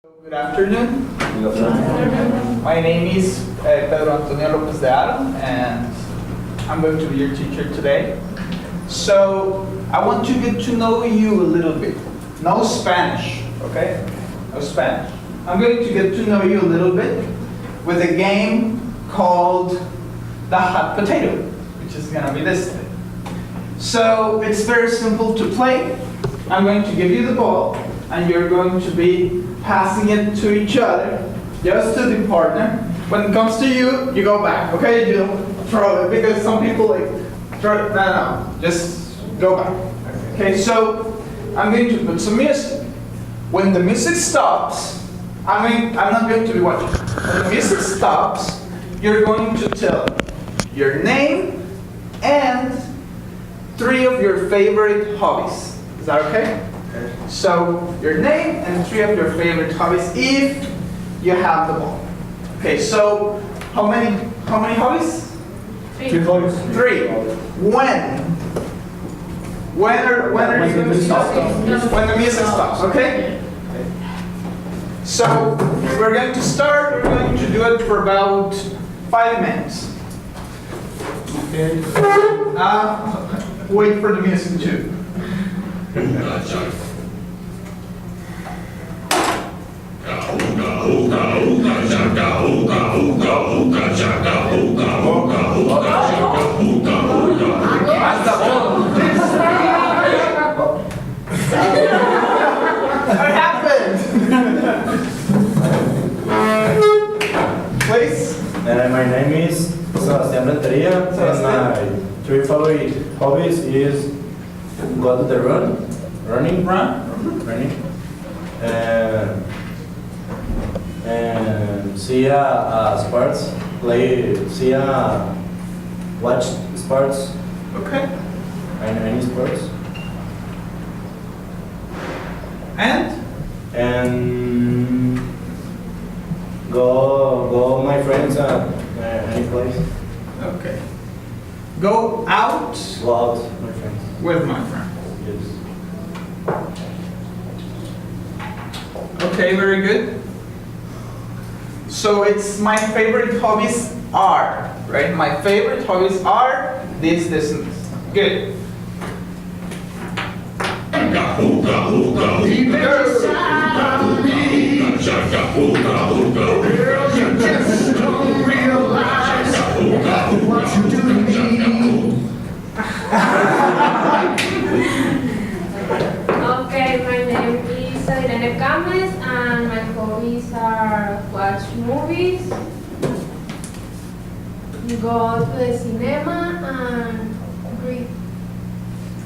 Good afternoon. My name is Pedro Lopez and I'm going to be your teacher today. So I want to get to know you a little bit. No Spanish, okay? No Spanish. I'm going to get to know you a little bit with a game called the hot potato, which is going to be this thing. So it's very simple to play. I'm going to give you the ball and you're going to be passing it to each other, just to the partner. When it comes to you, you go back, okay? You don't throw it, because some people like throw it. No, just go back. Okay, so I'm going to put some music. When the music stops, I'm not going to be watching. When the music stops, you're going to tell your name and 3 of your favorite hobbies. Is that okay? So your name and 3 of your favorite hobbies if you have the ball. Okay, so how many hobbies? 3 hobbies. 3. When are you going to stop? When the music stops, okay? So we're going to start. We're going to do it for about 5 minutes. Okay. Wait for the music too. What happened? Please. My name is Sebastián Renteria, and my 3 favorite hobbies is go to the running, and see sports, watch sports, Okay. and any sports, and go my friends any place. Okay. Go out Go out, my friends. with my friend. Yes. Okay, very good. So it's my favorite hobbies are, right? My favorite hobbies are this, and this. Good. Okay, my name is Cames and my hobbies are watch movies, go to the cinema and read.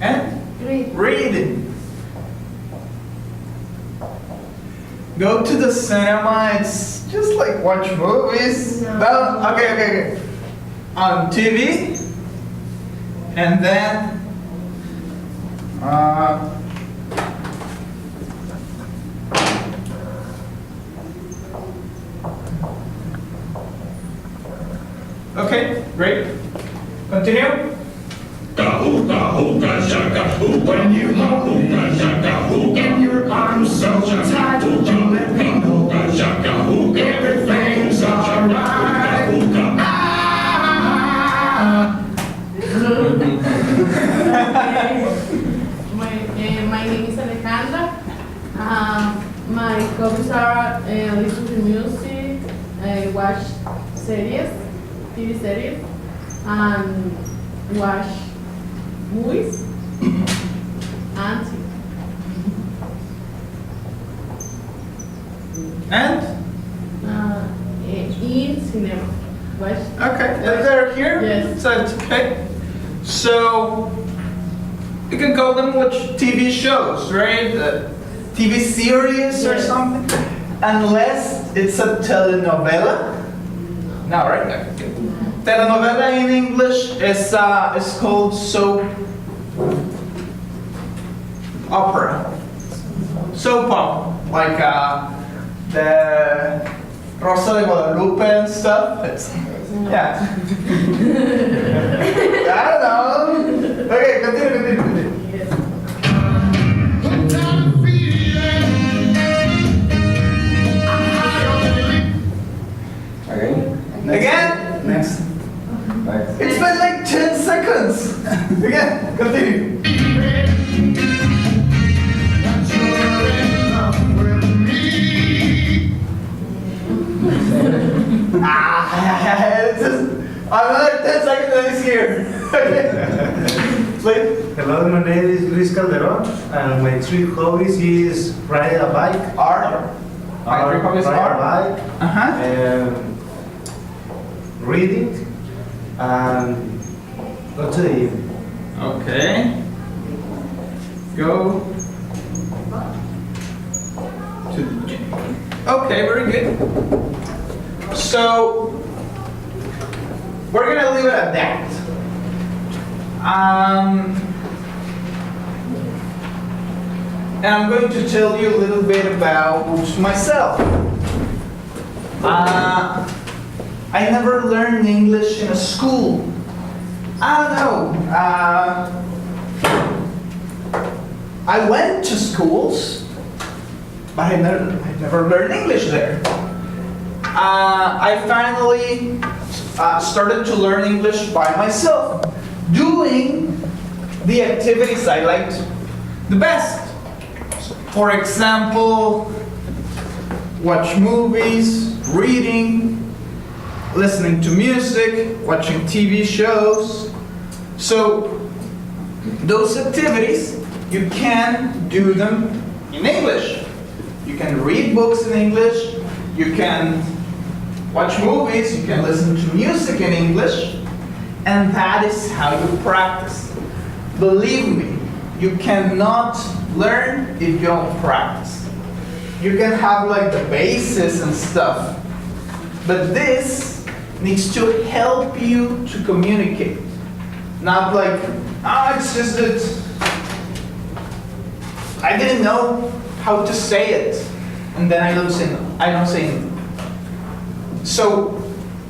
And reading. Go to the cinema. It's just like watch movies. No. Okay. On TV, and then. Okay, great. Continue. When you hold me in your arms so tight, you let me know everything's alright. My name is Alejandra. My hobbies are listen to music, watch series, TV series, and watch movies and in cinema. Watch. Okay, they're here? Yes. So it's okay. So, you can call them watch TV shows, right? TV series or Yes. something? Unless it's a telenovela. No, right? Okay. Telenovela in English is called soap opera. Soap opera. Like the Rosa de Guadalupe and stuff. Yeah. I don't know. Okay, continue. Yes. Hooked on a feeling. Another 10 seconds and he's here. Please. Hello, my name is Luis Calderon, and my three hobbies is ride a bike. My three hobbies ride are? a bike, Uh-huh. and reading, and go to the gym. Okay. Go to the gym. Okay, very good. So, we're gonna leave it at that. And I'm going to tell you a little bit about myself. I never learned English in a school. I don't know. I went to schools, but I never learned English there. I finally started to learn English by myself, doing the activities I liked the best. For example, watch movies, reading, listening to music, watching TV shows. So those activities, you can do them in English. You can read books in English, you can watch movies, you can listen to music in English, and that is how you practice. Believe me, you cannot learn if you don't practice. You can have like the basis and stuff, but this needs to help you to communicate. Not like, it's just that I didn't know how to say it, and then I don't say it. So,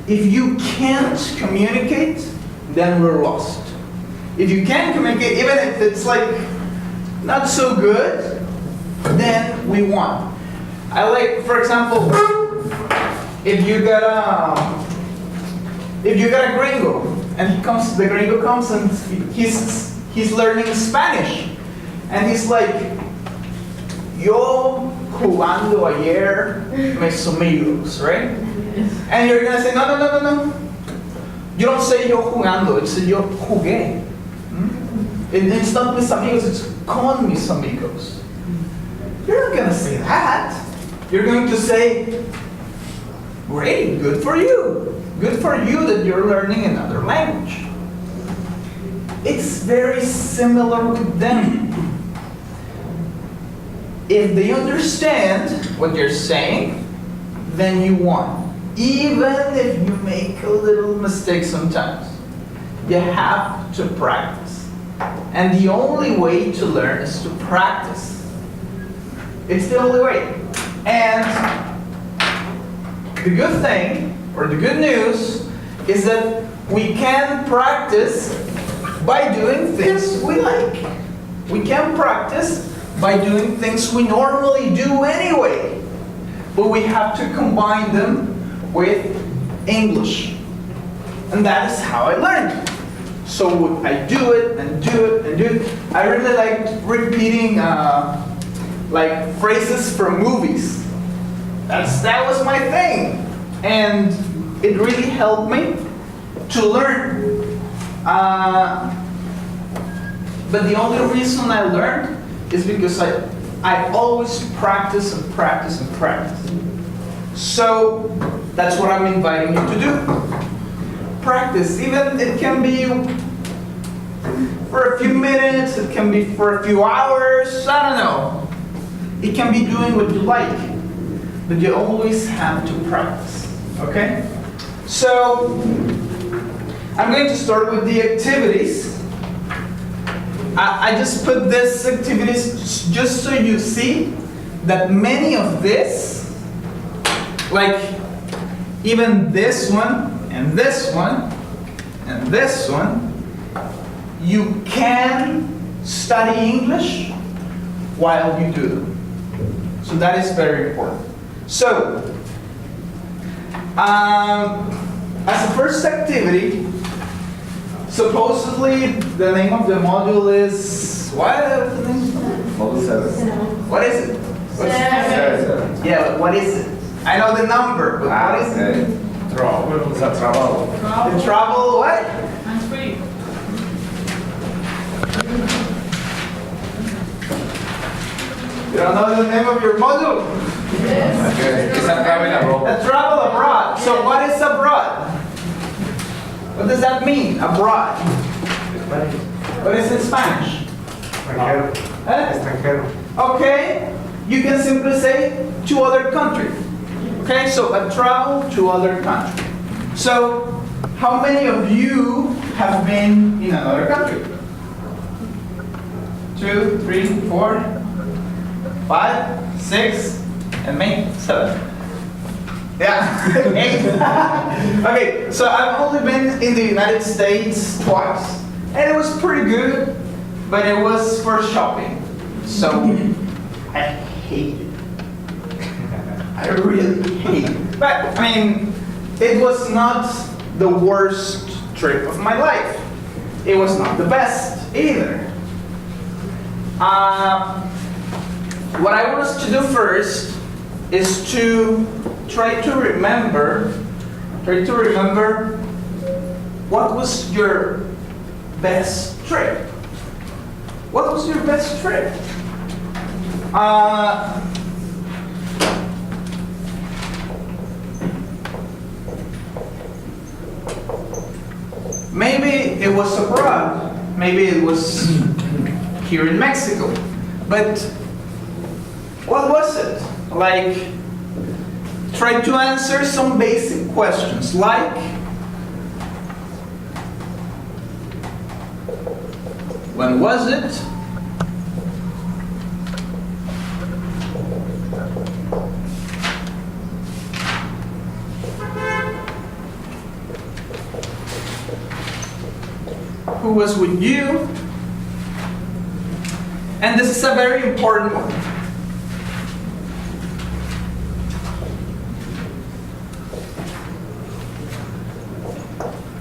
if you can't communicate, then we're lost. If you can communicate, even if it's like not so good, then we won. I like, for example, if you got a gringo, and the gringo comes and he's learning Spanish, and he's like, yo jugando ayer mis amigos, right? And you're gonna say, no. You don't say yo jugando, it's yo jugué. It's not mis amigos, it's con mis amigos. You're not gonna say that. You're going to say, great, good for you. Good for you that you're learning another language. It's very similar with them. If they understand what you're saying, then you won. Even if you make a little mistake sometimes, you have to practice. And the only way to learn is to practice. It's the only way. And the good thing, or the good news, is that we can practice by doing things we like. We can practice by doing things we normally do anyway. But we have to combine them with English. And that is how I learned. So I do it and do it and do it. I really liked repeating like phrases from movies. That was my thing. And it really helped me to learn. But the only reason I learned is because I always practice and practice and practice. So that's what I'm inviting you to do. Practice. Even it can be for a few minutes, it can be for a few hours, I don't know. It can be doing what you like. But you always have to practice. Okay? So I'm going to start with the activities. I just put these activities just so you see that many of this, like even this one, and this one, and this one, you can study English while you do them. So that is very important. So, as a first activity, supposedly the name of the module is, what is the name? Module 7. What is it? Seven. Yeah, but what is it? I know the number, but what is it? Travel. Travel. The travel what? Hands free. You don't know the name of your module? Yes. It's a travel abroad. A travel abroad. So what is abroad? What does that mean, abroad? What is in Spanish? Extranjero. Huh? Extranjero. Okay, you can simply say to other country. Okay, so a travel to other country. So, how many of you have been in another country? 2, 3, 4, 5, 6, and maybe 7. Yeah, 8. Okay, so I've only been in the United States twice, and it was pretty good, but it was for shopping. So I hate it. I really hate it. But I mean, it was not the worst trip of my life. It was not the best either. What I want us to do first is to try to remember what was your best trip. What was your best trip? Maybe it was abroad. Maybe it was here in Mexico. But what was it? Like, try to answer some basic questions like, when was it? Who was with you? And this is a very important one.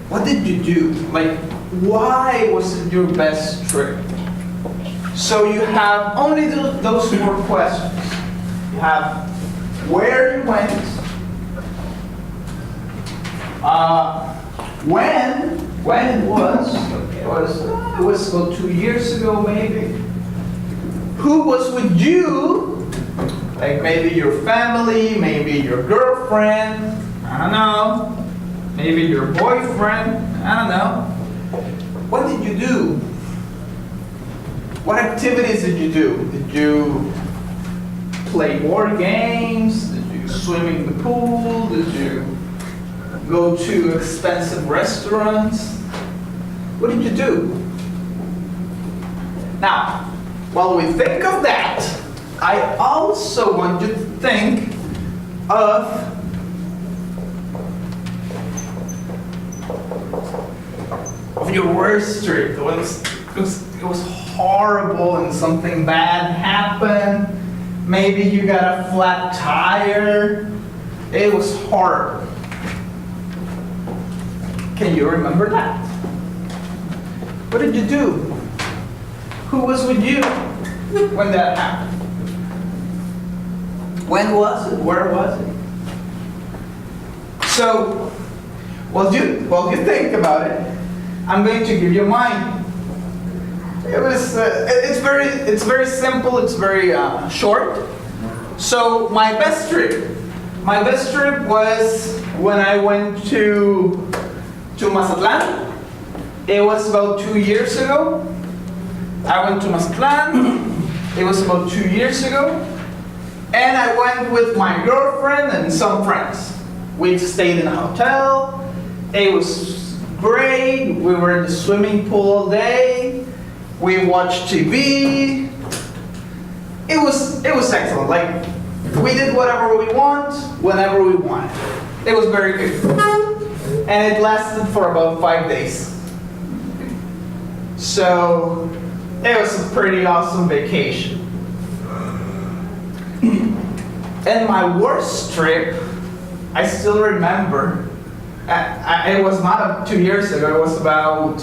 What did you do? Like, why was it your best trip? So you have only those 4 questions. You have where you went, when it was. It was about 2 years ago, maybe. Who was with you? Like maybe your family, maybe your girlfriend. I don't know. Maybe your boyfriend. I don't know. What did you do? What activities did you do? Did you play board games? Did you swim in the pool? Did you go to expensive restaurants? What did you do? Now, while we think of that, I also want you to think of your worst trip. It was horrible and something bad happened. Maybe you got a flat tire. It was horrible. Can you remember that? What did you do? Who was with you when that happened? When was it? Where was it? So, while you think about it, I'm going to give you mine. It's very simple. It's very short. So my best trip was when I went to Mazatlan. It was about 2 years ago. I went to Mazatlan. It was about 2 years ago. And I went with my girlfriend and some friends. We stayed in a hotel. It was great. We were in the swimming pool all day. We watched TV. It was excellent. Like, we did whatever we want, whenever we wanted. It was very good. And it lasted for about 5 days. So, it was a pretty awesome vacation. And my worst trip, I still remember. It was not 2 years ago. It was about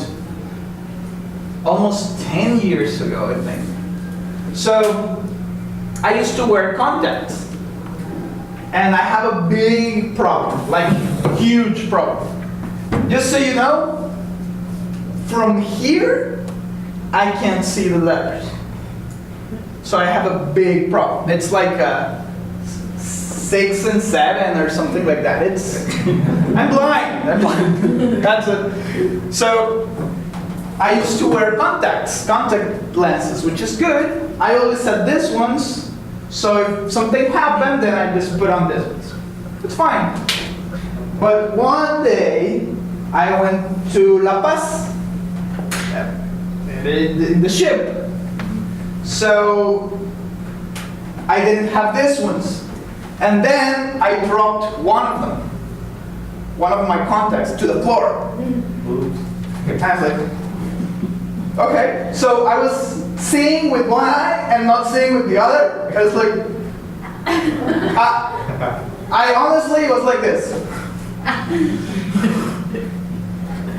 almost 10 years ago, I think. So, I used to wear contacts. And I have a big problem. Like, huge problem. Just so you know, from here, I can't see the letters. So I have a big problem. It's like a 6 and 7 or something like that. I'm blind. That's it. So I used to wear contact lenses, which is good. I always had this ones, so if something happened, then I just put on this ones. It's fine. But one day, I went to La Paz, in the ship. So I didn't have these ones. And then I dropped one of them, one of my contacts, to the floor. And I was like, okay. So I was seeing with one eye and not seeing with the other. I was like, I honestly was like this.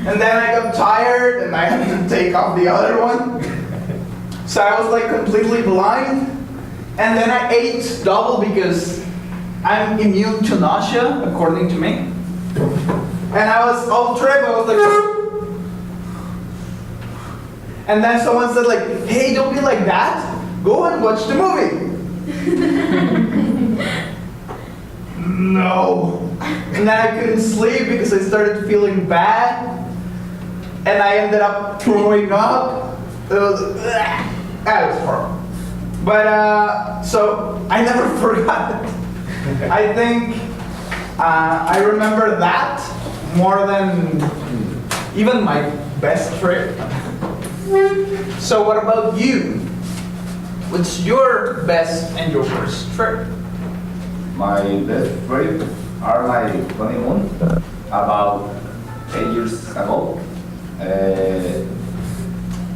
And then I got tired and I had to take off the other one. So I was like completely blind. And then I ate double because I'm immune to nausea, according to me. And I was all trip, I was like, and then someone said like, hey, don't be like that. Go and watch the movie. No. And then I couldn't sleep because I started feeling bad. And I ended up throwing up. It was horrible. But, so I never forgot it. I think I remember that more than even my best trip. So what about you? What's your best and your worst trip? My best trip are my honeymoon about 8 years ago.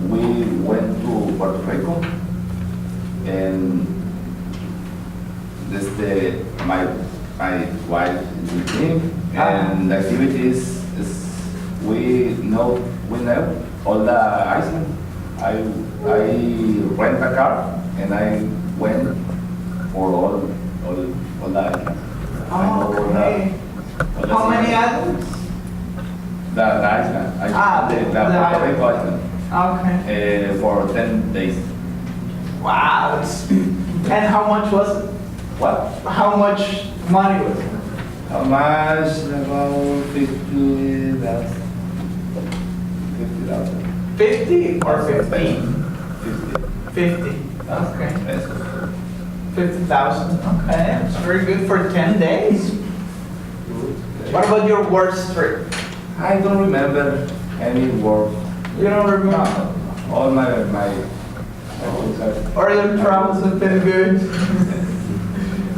We went to Puerto Rico and my wife is with me, and the activities is we know all the island. I rent a car and I went for all the island. Okay. How many islands? The island. The Puerto Rico island. Okay. For 10 days. Wow. And how much was it? What? How much money was it? How much? About 50,000. 50,000. 50 or 15? 50. 50. Okay. Yes. 50,000. Okay, that's very good for 10 days. What about your worst trip? I don't remember any word. You don't remember? All my Or your travels have been good?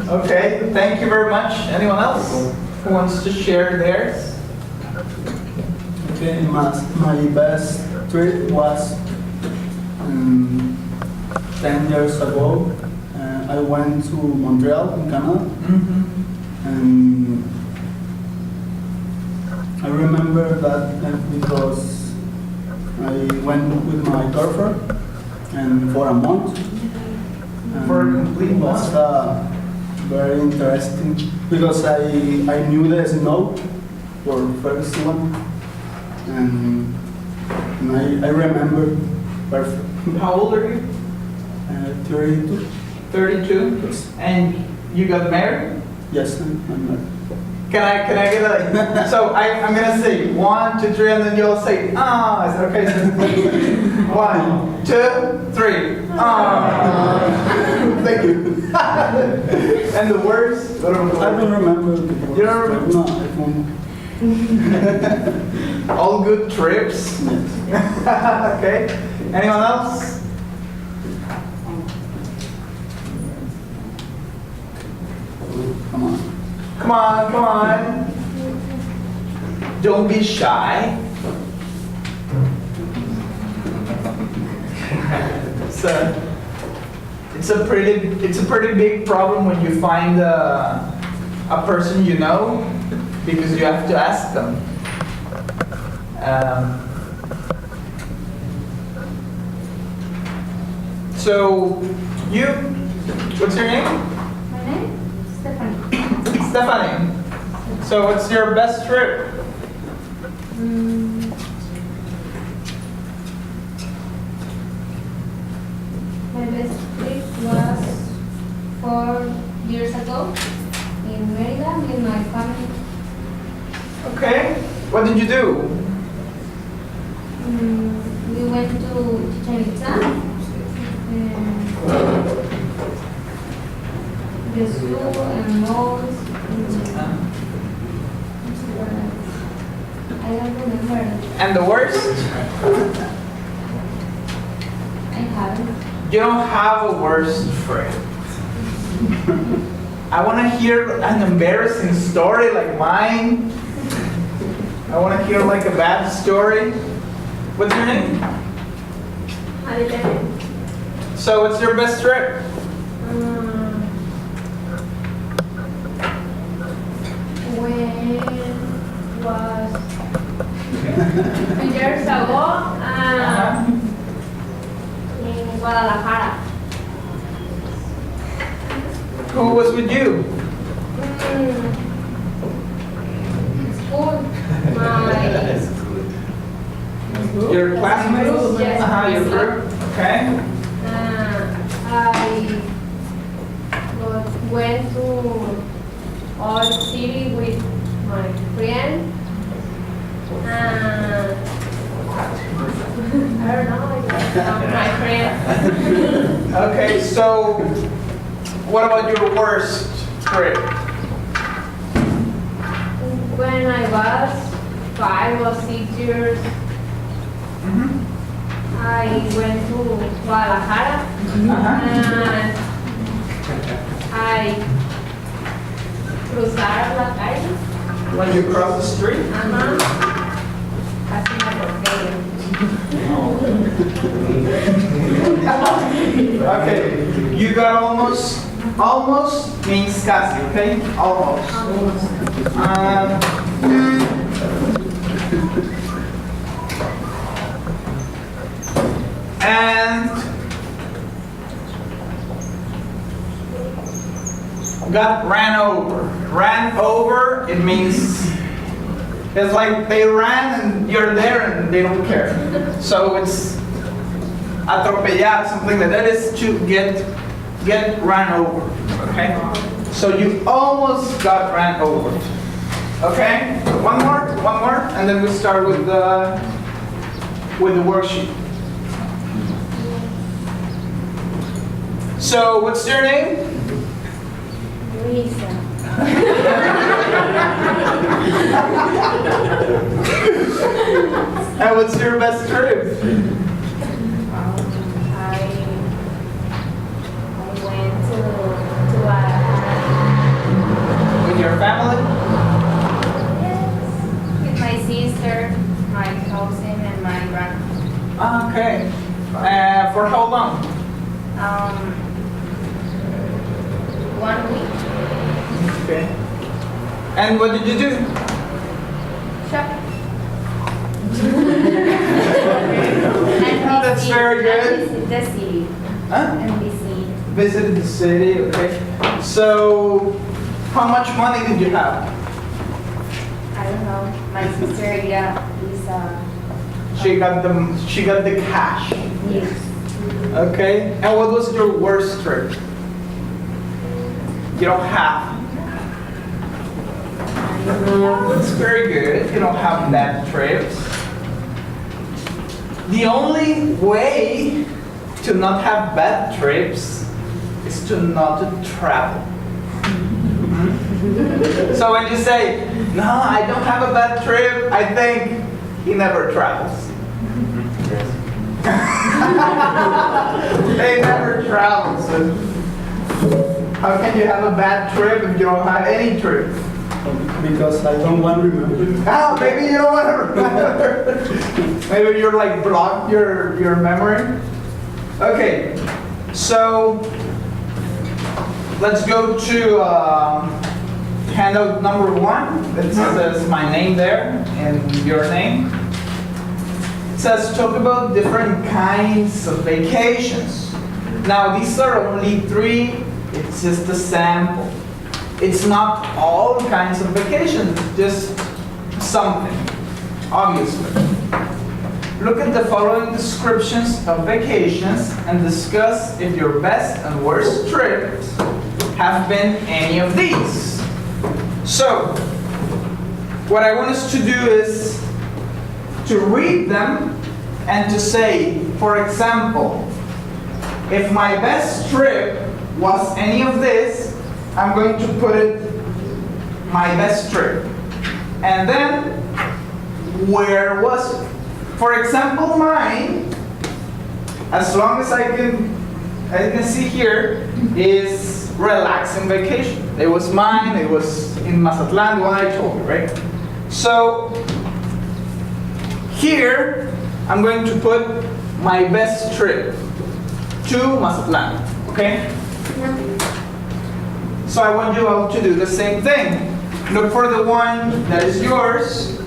Okay, thank you very much. Anyone else who wants to share theirs? Okay, my best trip was 10 years ago. I went to Montreal in Canada, and I remember that because I went with my girlfriend and for a month. For a complete It was month? very interesting because I knew the snow for first one, and I remember perfect. How old are you? 32. 32? Yes. And you got married? Yes, I'm married. Can I get like, so I'm gonna say 1, 2, 3, and then you'll say, ah, is that okay? 1, 2, 3, ah. Thank you. And the words? I don't remember. You don't remember? No, I don't. All good trips? Yes. Okay. Anyone else? Come on. Come on, come on. Don't be shy. It's a pretty big problem when you find a person you know, because you have to ask them. So you, what's your name? My name? Stephanie. Stephanie. So what's your best trip? My best trip was 4 years ago in Merida with my family. Okay. What did you do? We went to Chichen Itza, the zoo and malls. I don't remember. And the worst? I haven't. You don't have a worst trip. I want to hear an embarrassing story like mine. I want to hear like a bad story. What's your name? Adelante. So what's your best trip? When was 2 years ago in Guadalajara. Who was with you? School. Your classmates? Yes. Your group? Okay. I went to Old City with my friend. I don't know, my friend. Okay, so what about your worst trip? When I was 5 or 6 years, I went to Guadalajara and I cruzar la calle. When you cross the street? Casi me atropello. Okay, you got almost means casi, okay? Almost. And got ran over. Ran over, it means it's like they ran and you're there and they don't care. So it's atropellar, something like that is to get ran over. Okay? So you almost got ran over. Okay? One more, and then we start with the worksheet. So what's your name? Luisa. And what's your best trip? I went to Guadalajara. With your family? Yes. With my sister, my cousin, and my grandma. Okay. For how long? 1 week. Okay. And what did you do? Shopping. That's very good. And visit the city. Huh? And visit. Visited the city, okay. So, how much money did you have? I don't know. My sister, yeah, is She got the cash. yes. Okay. And what was your worst trip? You don't have. That's very good. You don't have bad trips. The only way to not have bad trips is to not travel. So when you say, no, I don't have a bad trip, I think he never travels. They never travel. So how can you have a bad trip if you don't have any trip? Because I don't want to remember. Oh, maybe you don't want to remember. Maybe you're like blocked your memory. Okay, so let's go to handout number 1. It says my name there and your name. It says talk about different kinds of vacations. Now these are only 3. It's just a sample. it's not all kinds of vacations, it's just something, obviously. Look at the following descriptions of vacations and discuss if your best and worst trips have been any of these. So, what I want us to do is to read them and to say, for example, if my best trip was any of this, I'm going to put it my best trip. And then, where was it? For example, mine, as long as I can see here, is relaxing vacation. It was mine, it was in Mazatlan, what I told you, right? So, here, I'm going to put my best trip to Mazatlan, okay? So I want you all to do the same thing. Look for the one that is yours,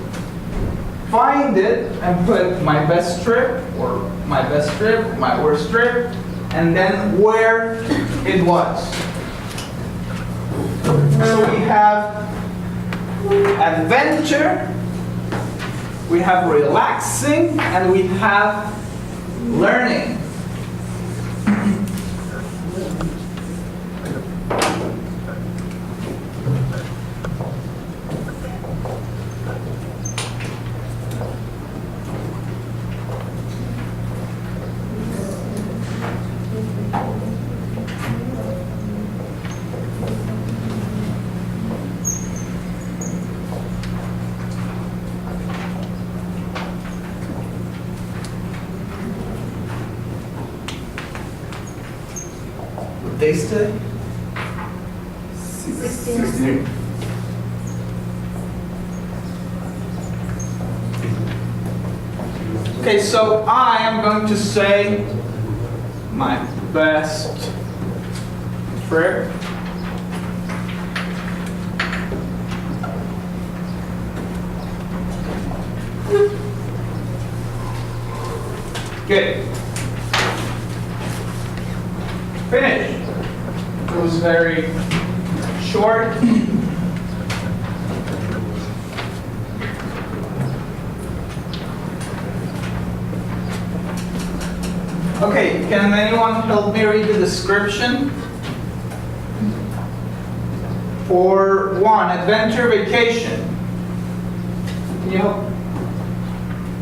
find it, and put my best trip, or my best trip, my worst trip, and then where it was. So we have adventure, we have relaxing, and we have learning. Days today? 16. Okay, so I am going to say my best trip. Good. Finish. It was very short. Okay, can anyone help me read the description? For one, adventure vacation. Can you help?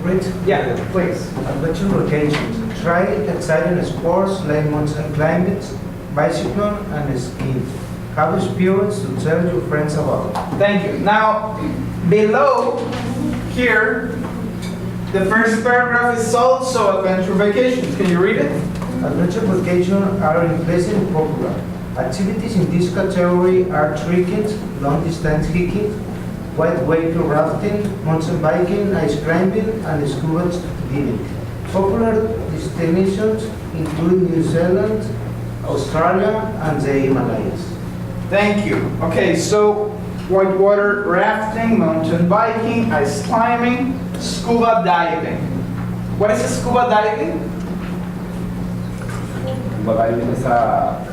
Great. Yeah, please. Adventure vacations. Try exciting sports like mountain climbing, bicycle, and skiing. Have experience to tell your friends about. Thank you. Now, below here, the first paragraph is also adventure vacations. Can you read it? Adventure vacations are increasingly popular. Activities in this category are trekking, long-distance hiking, white water rafting, mountain biking, ice climbing, and scuba diving. Popular destinations include New Zealand, Australia, and the Himalayas. Thank you. Okay, so whitewater rafting, mountain biking, ice climbing, scuba diving. What is scuba diving? But I mean, it's a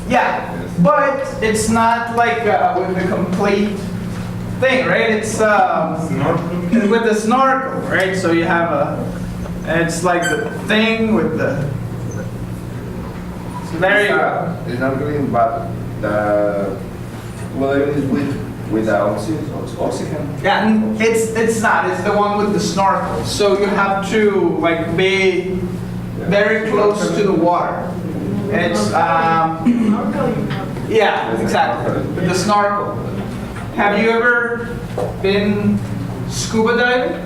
Yeah, but it's not like with the complete thing, right? It's with the snorkel, right? So you have it's like the thing with the. So there you go. It's not really, but the whatever is with the oxygen. Yeah, and it's not. It's the one with the snorkel. So you have to like be very close to the water. It's yeah, exactly. With the snorkel. Have you ever been scuba diving?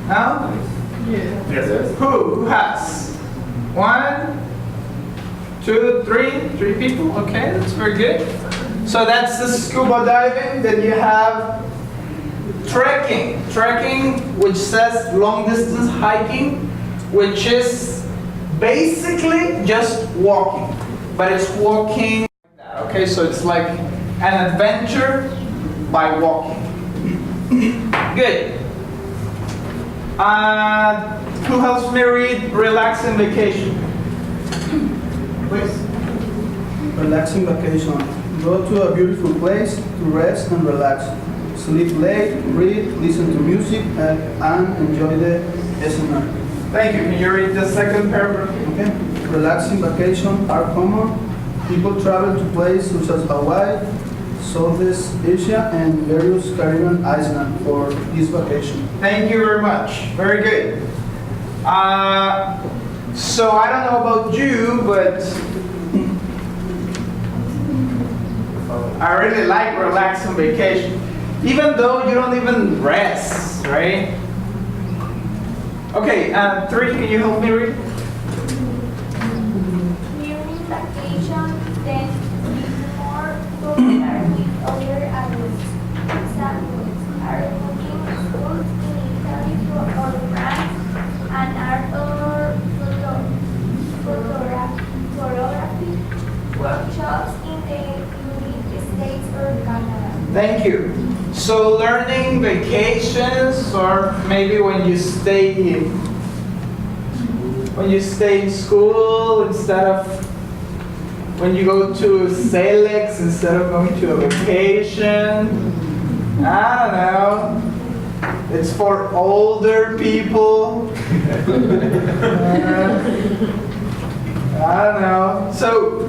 No? Yes. Who has? 1, 2, 3. 3 people. Okay, that's very good. So that's the scuba diving. Then you have trekking. Trekking, which says long distance hiking, which is basically just walking. But it's walking like that. Okay, so it's like an adventure by walking. Good. Who helps me read relaxing vacation? Please. Relaxing vacation. Go to a beautiful place to rest and relax. Sleep late, read, listen to music, and enjoy the scenery. Thank you. Can you read the second paragraph? Okay. Relaxing vacations are common. People travel to places such as Hawaii, Southeast Asia, and various Caribbean islands for this vacation. Thank you very much. Very good. So I don't know about you, but I really like relaxing vacation. Even though you don't even rest, right? Okay, 3, can you help me read? During vacation, then be more popular with other adults. Examples are cooking schools in Italy or France, and art or photography workshops in the United States or Canada. Thank you. So learning vacations, or maybe when you stay in school instead of when you go to Selex instead of going to a vacation. I don't know. It's for older people. I don't know. So,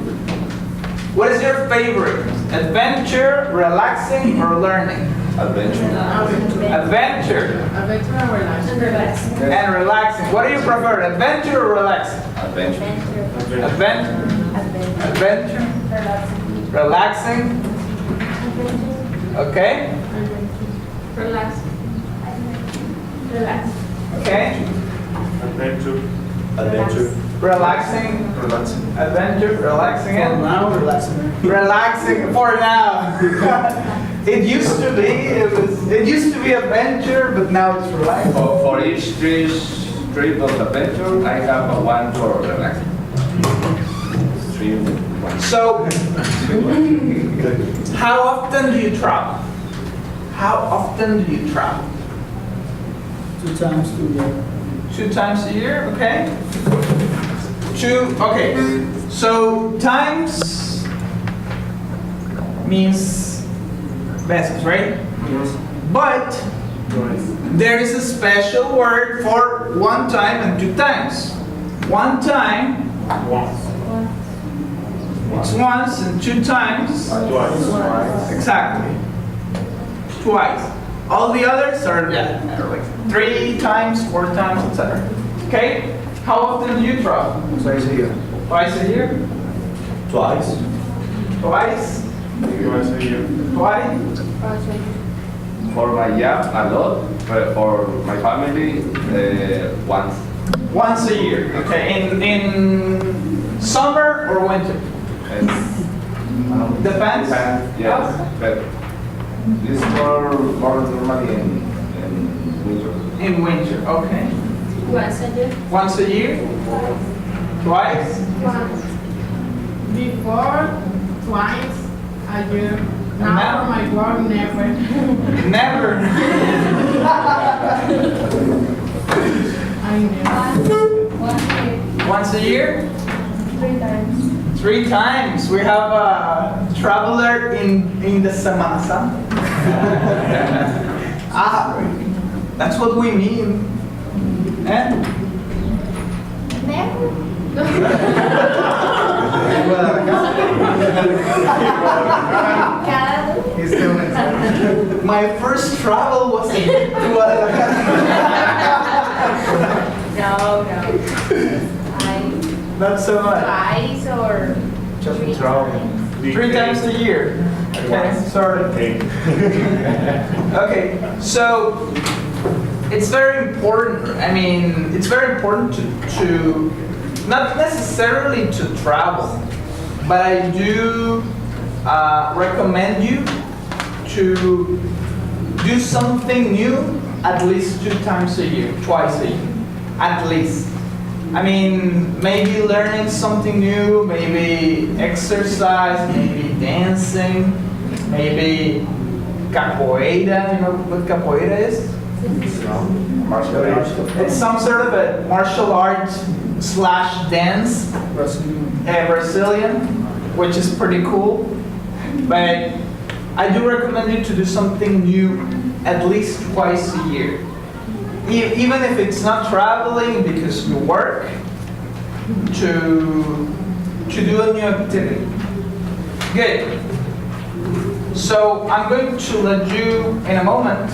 what is your favorite? Adventure, relaxing, or learning? Adventure. Adventure Adventure and relaxing. and relaxing. What do you prefer, adventure or relaxing? Adventure. Adventure. Adventure. Relaxing. Okay. Relax. Relax. Okay. Adventure. Adventure. Relaxing. Relaxing. Adventure. Relaxing. For And now, relaxing. relaxing for now. It used to be adventure, but now it's relaxing. For each trip of adventure, I have a one for relaxing. One. So, how often do you travel? How often do you travel? 2 times a year. 2 times a year, okay? 2, okay. So, times means veces, right? Yes. But there is a special word for 1 time and 2 times. 1 time, it's once, and 2 times, exactly. Twice. All the others are like 3 times, 4 times, etc. Okay? How often do you travel? Twice a year. Twice a year? Twice. Twice? Twice a year. Twice? For my job, a lot. But for my family, once. Once a year. Okay. In summer or winter? Depends? Yes. But this more normally in winter. In winter, okay. Once a year. Once a year? Twice? Before, twice a year. Now? Now for my work, never. Never. I never. Once a year? 3 times. 3 times. We have a traveler in the Semana Santa. That's what we mean. Eh? Never. My first travel was in Guadalajara. No. Not so much. Twice or Just 3 traveling. times. 3 times a year. Okay, sorry. Okay, so it's very important. I mean, it's very important to not necessarily to travel, but I do recommend you to do something new at least 2 times a year, twice a year, at least. I mean, maybe learning something new, maybe exercise, maybe dancing, maybe capoeira. You know what capoeira is? Martial arts. It's some sort of a martial art / dance, Brazilian. Brazilian. which is pretty cool. But I do recommend you to do something new at least twice a year. Even if it's not traveling because you work, to do a new activity. Good. So I'm going to let you, in a moment,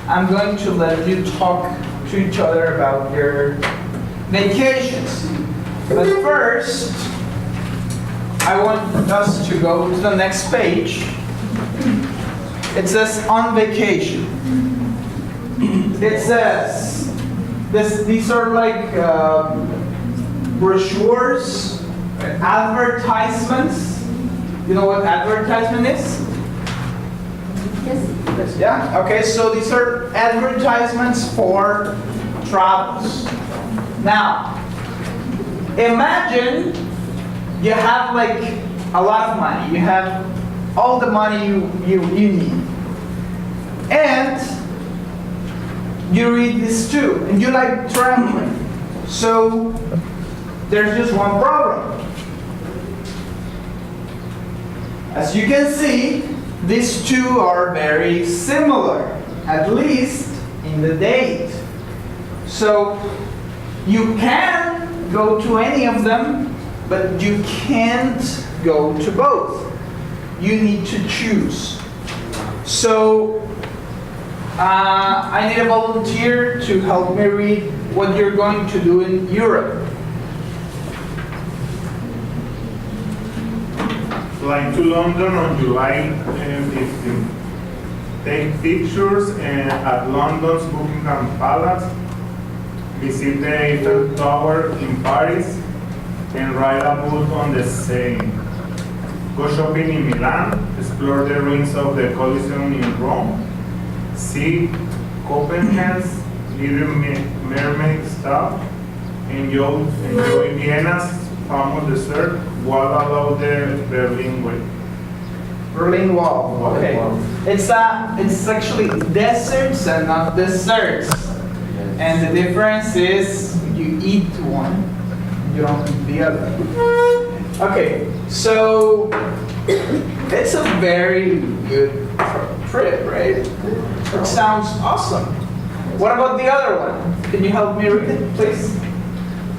I'm going to let you talk to each other about your vacations. But first, I want us to go to the next page. It says on vacation. It says, these are like brochures, advertisements. You know what advertisement is? Yes. Yeah? Okay, so these are advertisements for travels. Now, imagine you have like a lot of money. You have all the money you need. And you read this too, and you like traveling. So there's just one problem. As you can see, these two are very similar, at least in the date. So you can go to any of them, but you can't go to both. You need to choose. So I need a volunteer to help me read what you're going to do in Europe. Flying to London on July 15. Take pictures at London's Buckingham Palace. Visit the Eiffel Tower in Paris and ride a boat on the Seine. Go shopping in Milan. Explore the ruins of the Colosseum in Rome. See Copenhagen's Little Mermaid stuff. Enjoy Vienna's famous dessert. While along the Berlin Way. Berlin Wall. Okay. It's actually deserts and not desserts. And the difference is you eat one, you don't eat the other. Okay. So it's a very good trip, right? It sounds awesome. What about the other one? Can you help me read it, please?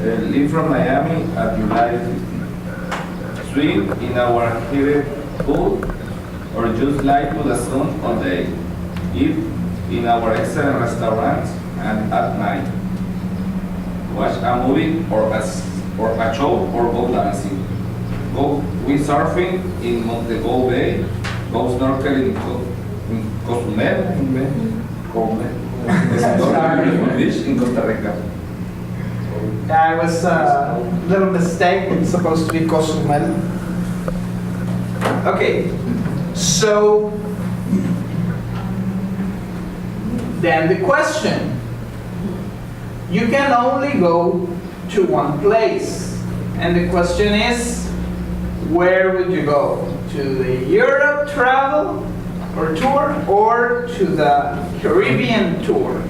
Leave from Miami at July 15. Swim in our heated pool, or just lie to the sun all day. Eat in our excellent restaurants and at night. Watch a movie or a show or go dancing. Go windsurfing in Montego Bay. Go snorkeling in Cozumel. Snorkeling beach in Costa Rica. Yeah, it was a little mistake. It's supposed to be Cozumel. Okay, so then the question. You can only go to one place. And the question is, where would you go? To the Europe travel or tour, or to the Caribbean tour?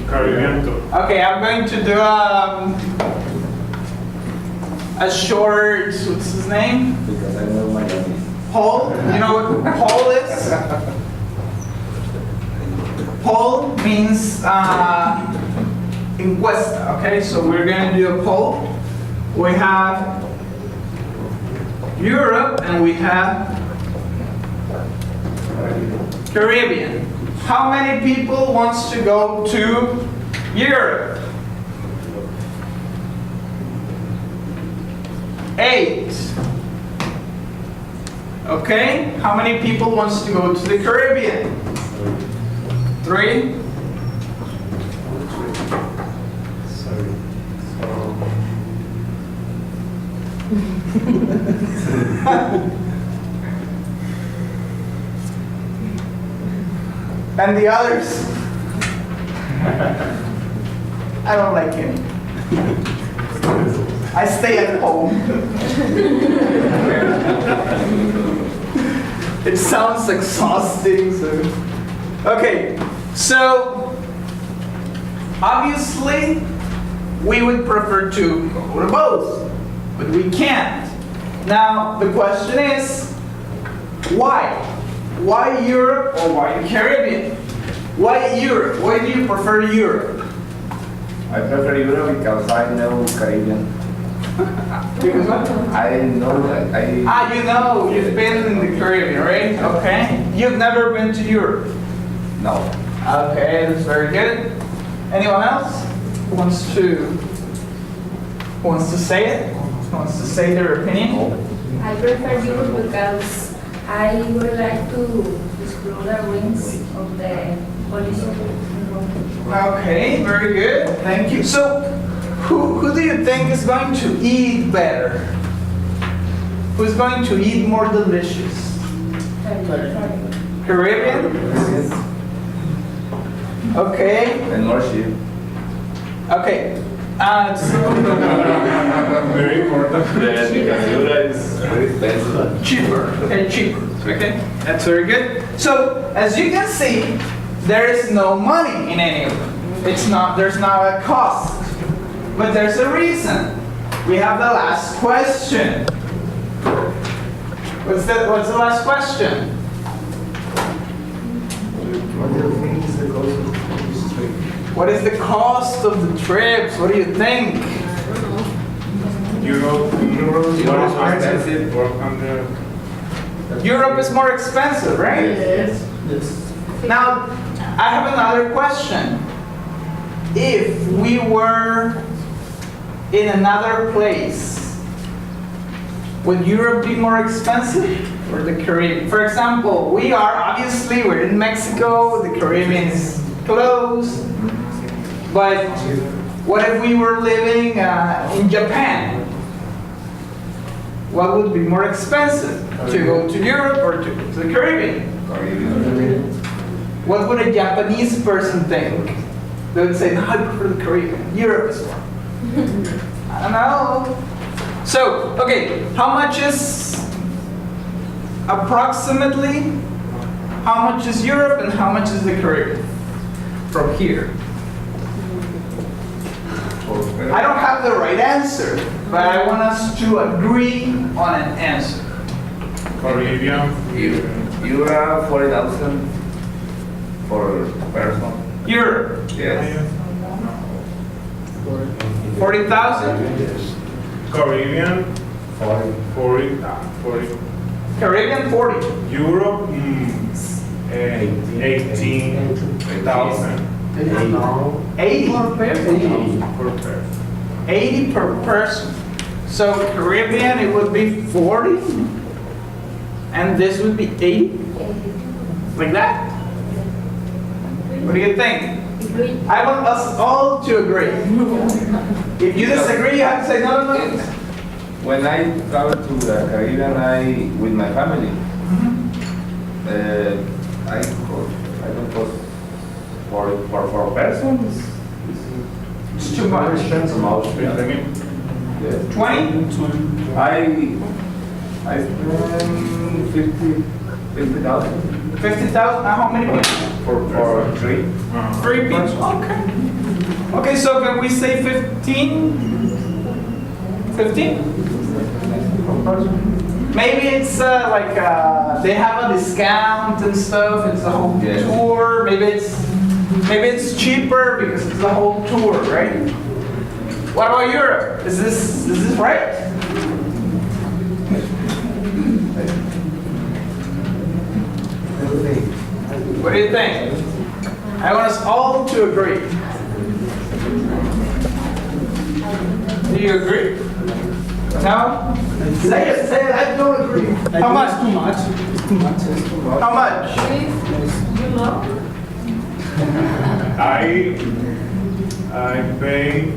Caribbean tour. Okay, I'm going to do a short, what's his name? Because I know Miami. Poll. You know what poll is? Poll means encuesta, okay? So we're going to do a poll. We have Europe and we have Caribbean. How many people wants to go to Europe? 8. Okay, how many people wants to go to the Caribbean? 3. And the others? I don't like him. I stay at home. It sounds exhausting. Okay, so obviously we would prefer to go to both. but we can't. Now, the question is, why? Why Europe or why the Caribbean? Why Europe? Why do you prefer Europe? I prefer Europe because I know Caribbean. Because what? I know that I. You know, you've been in the Caribbean, right? Okay. You've never been to Europe? No. Okay, that's very good. Anyone else who wants to say it? Who wants to say their opinion? I prefer Europe because I would like to explore the ruins of the Colosseum. Okay, very good. Thank you. So, who do you think is going to eat better? Who's going to eat more delicious? Caribbean? Okay. And more sheep. Okay. Very important. Because Europe is very expensive. Cheaper. Okay, cheaper. Okay, that's very good. So, as you can see, there is no money in any of them. There's not a cost. But there's a reason. We have the last question. What's the last question? What is the cost of the trips? What do you think? Europe is more expensive. Europe is more expensive, right? Yes. Now, I have another question. If we were in another place, would Europe be more expensive or the Caribbean? For example, we're in Mexico, the Caribbean is close, but what if we were living in Japan? What would be more expensive, to go to Europe or to the Caribbean? What would a Japanese person think? They would say, no, I prefer the Caribbean. Europe is more. I don't know. So, okay, how much is approximately, how much is Europe and how much is the Caribbean from here? I don't have the right answer, but I want us to agree on an answer. Caribbean. Europe 40,000 for person. Europe, Yes. 40,000? Caribbean 40. Caribbean, 40. Europe 18,000 80 per person. 80 per person. So Caribbean, it would be 40, and this would be 80, like that. What do you think? I want us all to agree. If you disagree, you have to say no, no, no. When I travel to the Caribbean, with my family, I don't cost for persons. It's too much. Yes. 20? I spend 50,000 50,000? How many people? for 3. 3 people? Okay. Okay, so can we say 15? 15? Maybe it's they have a discount and stuff. It's a whole tour. Maybe it's cheaper because it's the whole tour, right? What about Europe? Is this right? What do you think? I want us all to agree. Do you agree? No? Say it, I don't agree. How much? It's too much. It's too much. It's too much. How much? You know? I pay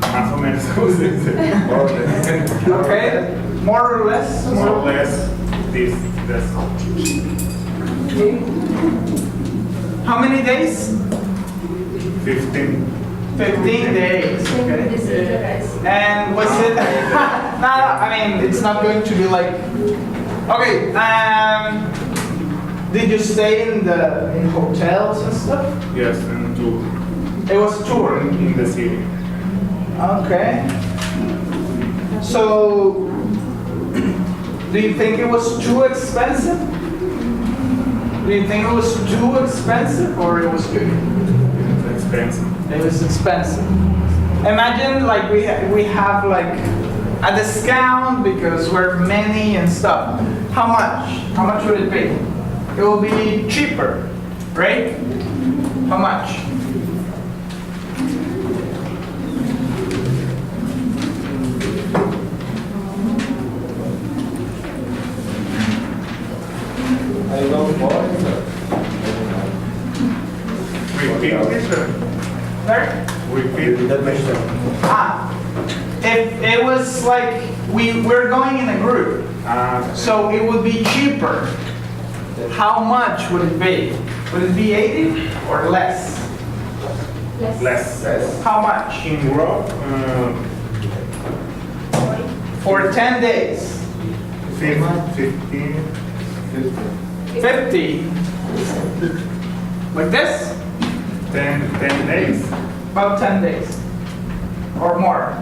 más o menos, ¿cómo se dice? Okay, more or less? More or less this. How many days? 15. 15 days. Okay. And was it? No, I mean, it's not going to be like. Okay. Did you stay in hotels and stuff? Yes, and two It was a tour. in the city. Okay. So, do you think it was too expensive? Do you think it was too expensive or it was good? It's expensive. It was expensive. Imagine like we have like a discount because we're many and stuff. How much? How much would it be? It will be cheaper, right? How much? I don't know. Repeat this. Sorry? Repeat. That makes sense. If it was like we're going in a group, so it would be cheaper. How much would it be? Would it be 80 or less? Less. How much? In Europe, For 10 days. 15. 50. Like this? 10 days. About 10 days. Or more.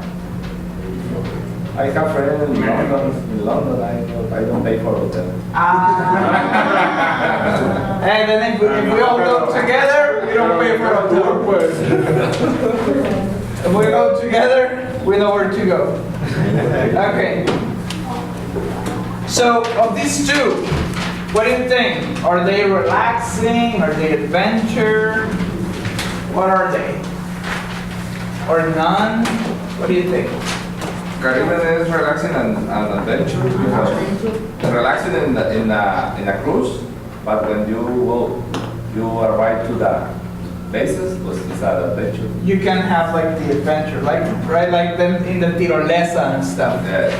I have friends in London. In London, I don't pay for hotel. And then if we all go together, we don't pay for hotel. If we go together, we know where to go. Okay. So, of these two, what do you think? Are they relaxing? Are they adventure? What are they? Or none? What do you think? Caribbean is relaxing and adventure. Because relaxing in a cruise, but when you arrive to the places, it's an adventure. You can have like the adventure, like right, like them in the tirolesa and stuff. Yeah.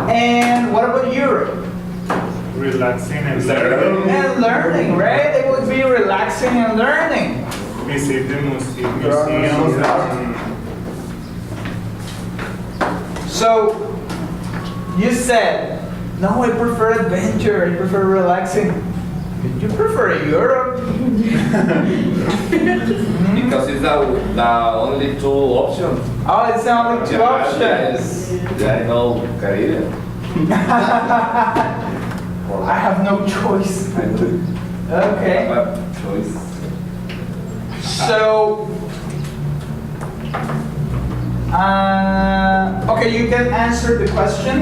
And what about Europe? Relaxing and learning. And learning, right? It would be relaxing and learning. Visit the museums. So, you said, no, I prefer adventure, I prefer relaxing. You prefer Europe? Because it's the only two options. Oh, it's the only two options. Yeah, I know Caribbean. I have no choice. I do. Okay. I have choice. So, okay, you can answer the question.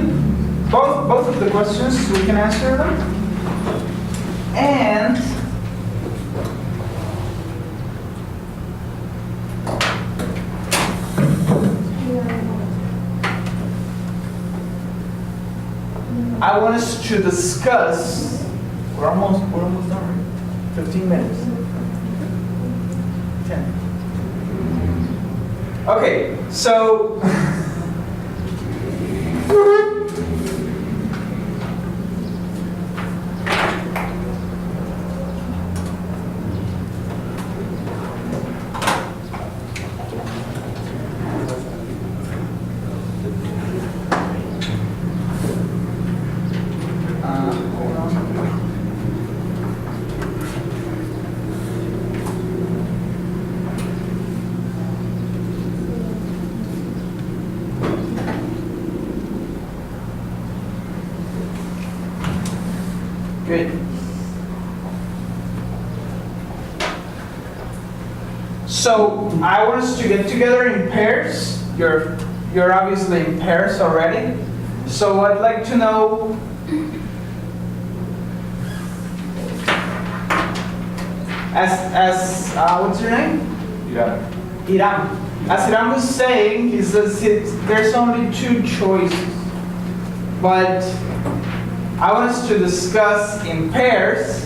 Both of the questions, we can answer them. And I want us to discuss. We're almost done. 15 minutes. 10. Okay, so hold on. Good. So I want us to get together in pairs. You're obviously in pairs already. So I'd like to know as what's your name? Yeah. Iram. As Iram was saying, he says there's only two choices. But I want us to discuss in pairs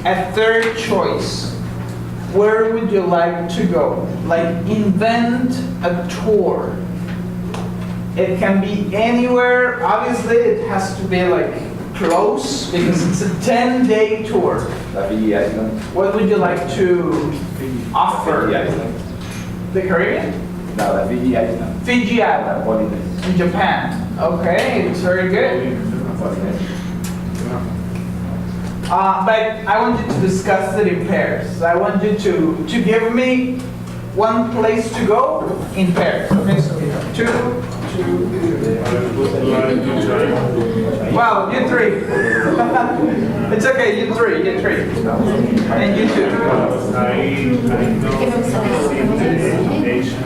a third choice. Where would you like to go? Like invent a tour. It can be anywhere. Obviously, it has to be like close because it's a 10-day tour. La Fiji Island. What would you like to offer? Fiji Island. The Caribbean? No, the Fiji Island. Fiji Island. Holidays. In Japan. Okay, it's very good. But I want you to discuss it in pairs. I want you to give me one place to go in pairs. Okay, so we have 2, 2, 3. I would like to try. Wow, you 3. It's okay, you 3, you 3. And you 2. I don't see the Asian. I don't really meet the Asian.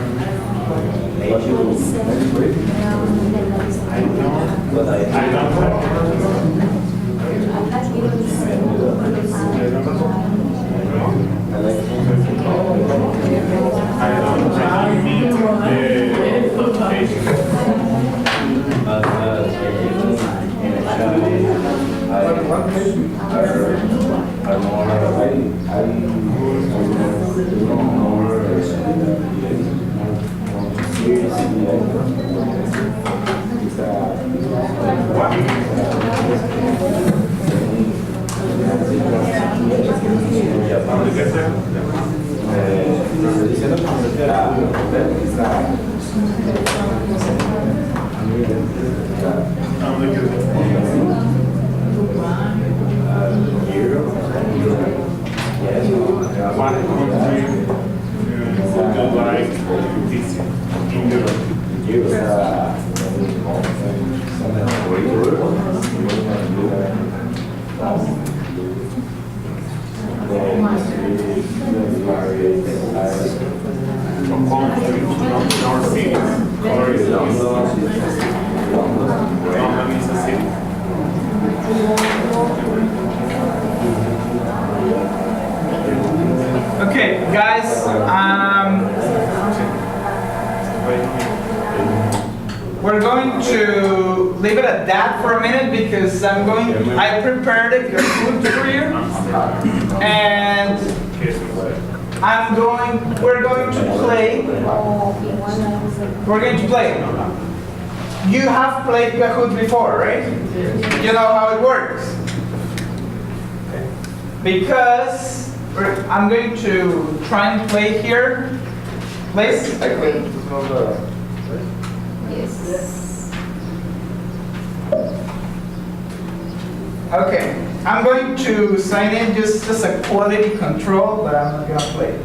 One country would you like to visit in Europe? From country to our cities, or is London is a city? Okay, guys, we're going to leave it at that for a minute because I prepared a food for you, and we're going to play. You have played Kahoot before, right? You know how it works. Because I'm going to try and play here. Please? Yes. Okay. I'm going to sign in just as a quality control, but I'm not going to play.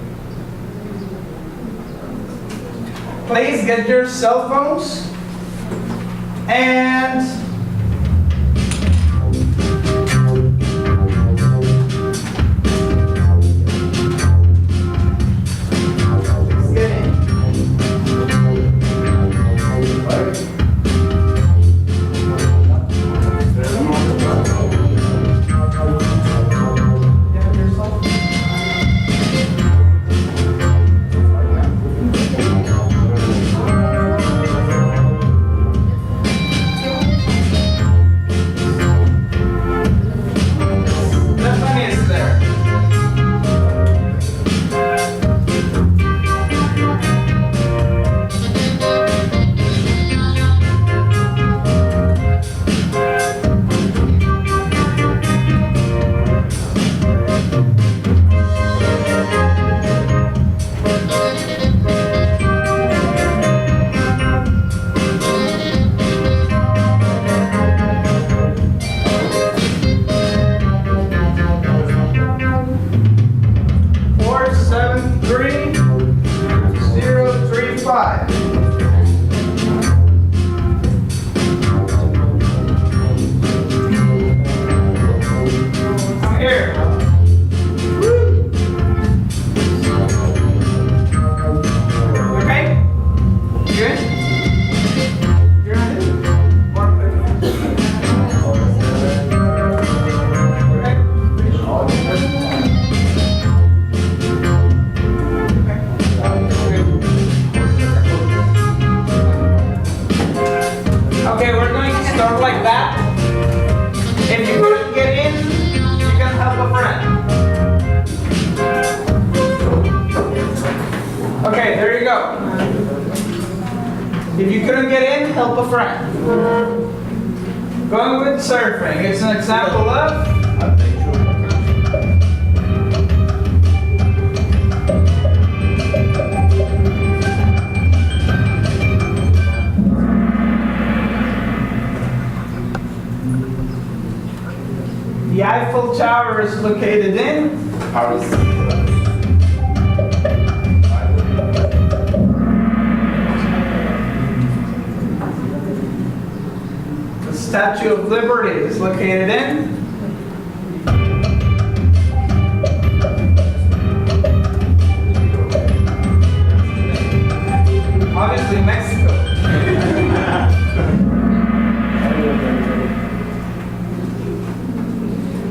Please get your cell phones and If you couldn't get in, help a friend. Going with surfing, it's an example of the Eiffel Tower is located in Paris. Statue of Liberty is located in? Obviously Mexico.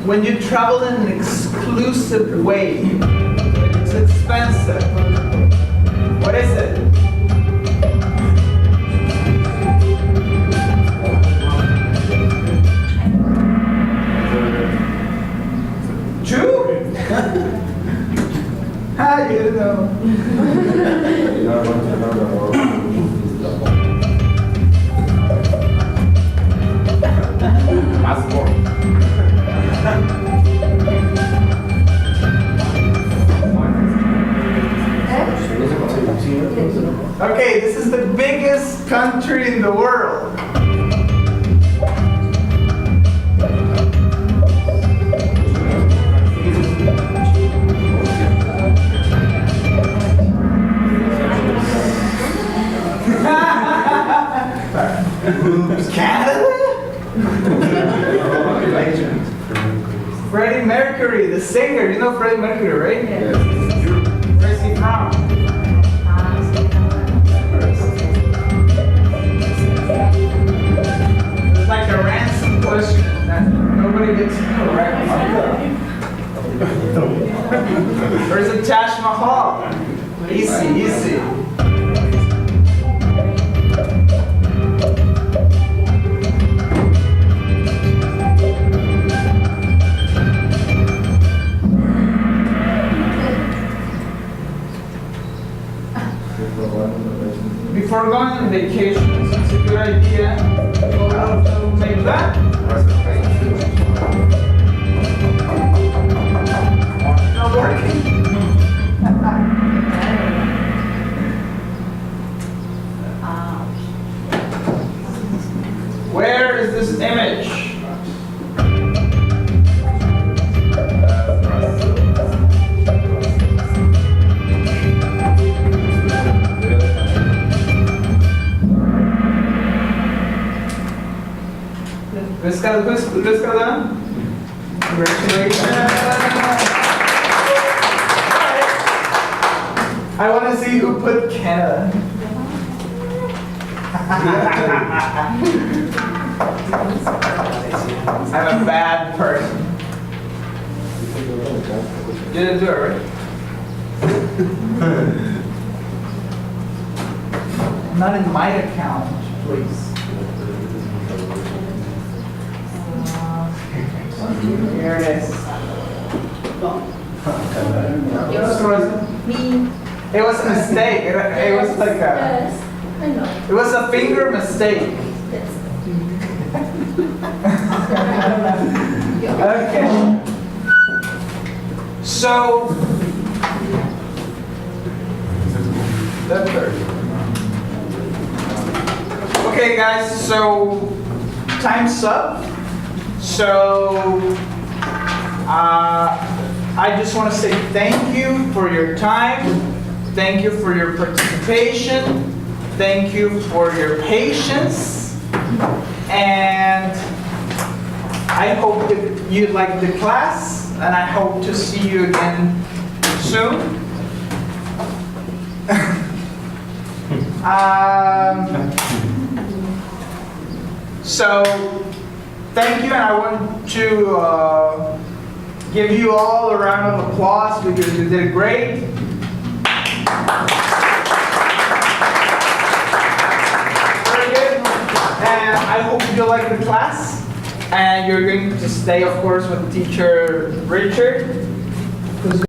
When you travel in an exclusive way, it's expensive. What is it? True? How do you know? Okay, this is the biggest country in the world. Canada? Freddie Mercury, the singer. You know Freddie Mercury, right? Yes. Where's he from? It's like a ransom question that nobody gets correct. Where's the Taj Mahal? Easy, easy. Before going on vacation, it's a good idea to make that. Not working. Where is this image? Who's got that? Congratulations. I want to see who put Canada. I'm a bad person. You didn't do it, right? Not in my account, please. Here it is. It was a mistake. It was like a. I know. It was a finger mistake. Okay. So. That's okay, guys. So time's up. So I just want to say thank you for your time. Thank you for your participation. Thank you for your patience. And I hope that you liked the class, and I hope to see you again soon. So thank you, and I want to give you all a round of applause because you did great. Very good. And I hope you like the class. And you're going to stay, of course, with teacher Richard, who's